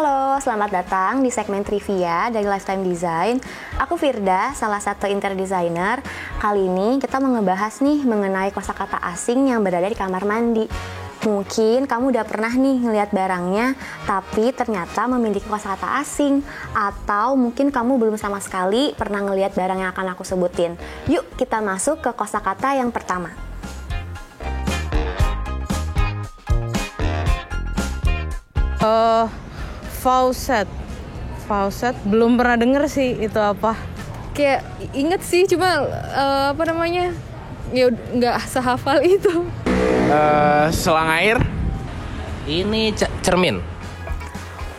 Halo, selamat datang di segmen trivia dari Lifetime Design. Aku Firda, salah satu interior designer. Kali ini kita mau ngebahas nih mengenai kosakata asing yang berada di kamar mandi. Mungkin kamu udah pernah nih ngelihat barangnya, tapi ternyata memiliki kosakata asing. Atau mungkin kamu belum sama sekali pernah ngelihat barang yang akan aku sebutin. Yuk kita masuk ke kosakata yang pertama. Faucet belum pernah denger sih itu apa. Kayak inget sih, cuma ya nggak sehafal itu. Selang air. Ini cermin.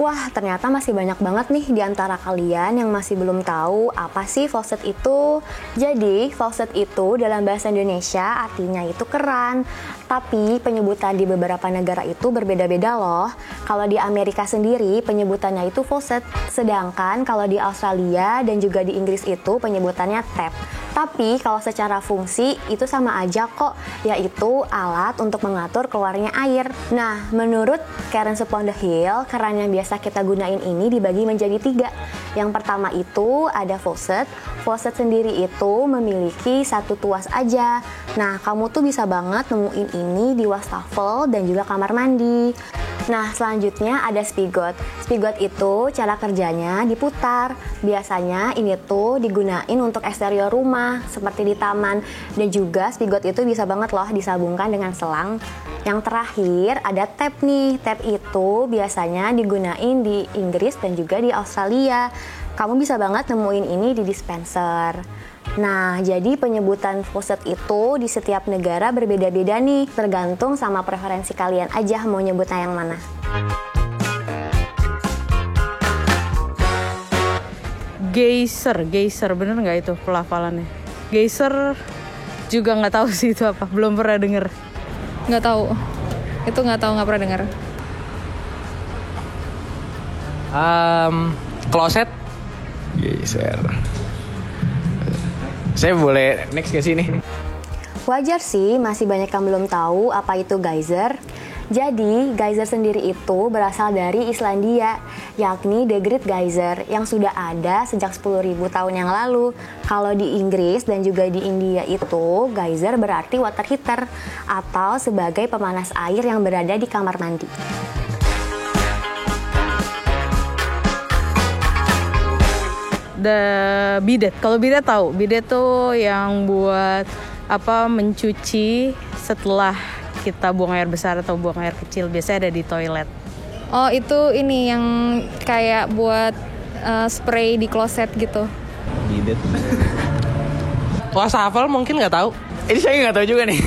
Wah, ternyata masih banyak banget nih di antara kalian yang masih belum tahu apa sih faucet itu. Jadi, faucet itu dalam bahasa Indonesia artinya itu keran. Tapi penyebutan di beberapa negara itu berbeda-beda loh. Kalau di Amerika sendiri penyebutannya itu faucet. Sedangkan kalau di Australia dan juga di Inggris itu penyebutannya tap. Tapi kalau secara fungsi itu sama aja kok, yaitu alat untuk mengatur keluarnya air. Nah, menurut Karen Spondahill, keran yang biasa kita gunain ini dibagi menjadi 3. Yang pertama itu ada faucet. Faucet sendiri itu memiliki satu tuas aja. Nah, kamu tuh bisa banget nemuin ini di wastafel dan juga kamar mandi. Nah, selanjutnya ada spigot. Spigot itu cara kerjanya diputar. Biasanya ini tuh digunain untuk eksterior rumah, seperti di taman. Dan juga spigot itu bisa banget loh disambungkan dengan selang. Yang terakhir ada tap nih. Tap itu biasanya digunain di Inggris dan juga di Australia. Kamu bisa banget nemuin ini di dispenser. Nah, jadi penyebutan faucet itu di setiap negara berbeda-beda nih, tergantung sama preferensi kalian aja mau nyebutnya yang mana. Geyser, bener nggak itu pelafalannya? Geyser juga nggak tahu sih itu apa, belum pernah denger. Nggak tahu, nggak pernah dengar. Kloset. Geser. Saya boleh next ke sini? Wajar sih, masih banyak yang belum tahu apa itu geyser. Jadi, geyser sendiri itu berasal dari Islandia, yakni The Great Geyser yang sudah ada sejak 10.000 tahun yang lalu. Kalau di Inggris dan juga di India itu, geyser berarti water heater atau sebagai pemanas air yang berada di kamar mandi. Bidet. Kalau bidet tahu, bidet tuh yang buat mencuci setelah kita buang air besar atau buang air kecil, biasanya ada di toilet. Oh, itu ini yang kayak buat spray di kloset gitu. Bidet. Wastafel mungkin nggak tahu. Ini saya nggak tahu juga nih.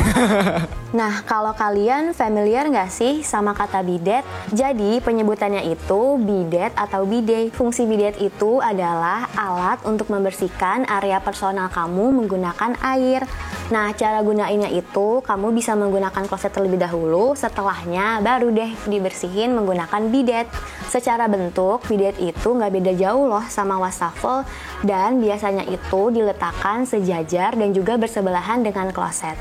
Nah, kalau kalian familiar nggak sih sama kata bidet? Jadi, penyebutannya itu bidet atau bidet. Fungsi bidet itu adalah alat untuk membersihkan area personal kamu menggunakan air. Nah, cara gunainnya itu, kamu bisa menggunakan kloset terlebih dahulu, setelahnya baru deh dibersihin menggunakan bidet. Secara bentuk, bidet itu nggak beda jauh loh sama wastafel, dan biasanya itu diletakkan sejajar dan juga bersebelahan dengan kloset.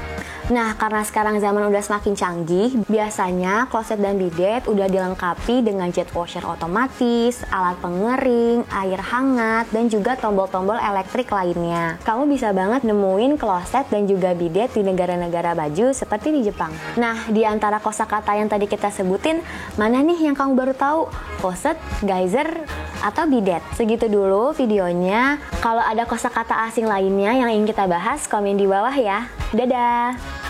Nah, karena sekarang zaman udah semakin canggih, biasanya kloset dan bidet udah dilengkapi dengan jet washer otomatis, alat pengering, air hangat, dan juga tombol-tombol elektrik lainnya. Kamu bisa banget nemuin kloset dan juga bidet di negara-negara maju seperti di Jepang. Nah, di antara kosakata yang tadi kita sebutin, mana nih yang kamu baru tahu? Faucet, geyser, atau bidet? Segitu dulu videonya. Kalau ada kosakata asing lainnya yang ingin kita bahas, komen di bawah ya. Dadah!